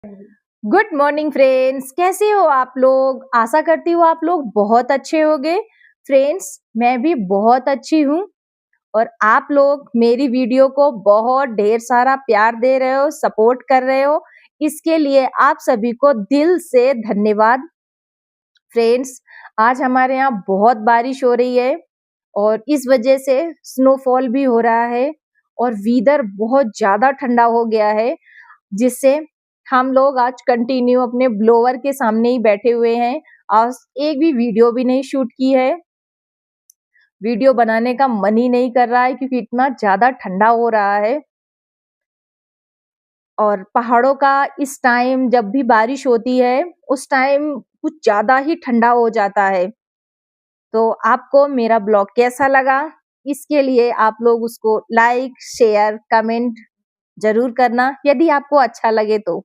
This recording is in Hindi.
गुड मॉर्निंग फ्रेंड्स, कैसे हो आप लोग। आशा करती हूँ आप लोग बहुत अच्छे होंगे। फ्रेंड्स, मैं भी बहुत अच्छी हूँ और आप लोग मेरी वीडियो को बहुत ढेर सारा प्यार दे रहे हो, सपोर्ट कर रहे हो। इसके लिए आप सभी को दिल से धन्यवाद। फ्रेंड्स, आज हमारे यहाँ बहुत बारिश हो रही है और इस वजह से स्नोफॉल भी हो रहा है और वेदर बहुत ज्यादा ठंडा हो गया है, जिससे हम लोग आज कंटिन्यू अपने ब्लोवर के सामने ही बैठे हुए हैं। आज एक भी वीडियो भी नहीं शूट की है। वीडियो बनाने का मन ही नहीं कर रहा है क्योंकि इतना ज्यादा ठंडा हो रहा है। और पहाड़ों का इस टाइम जब भी बारिश होती है उस टाइम कुछ ज्यादा ही ठंडा हो जाता है। तो आपको मेरा ब्लॉग कैसा लगा, इसके लिए आप लोग उसको लाइक, शेयर, कमेंट जरूर करना यदि आपको अच्छा लगे तो।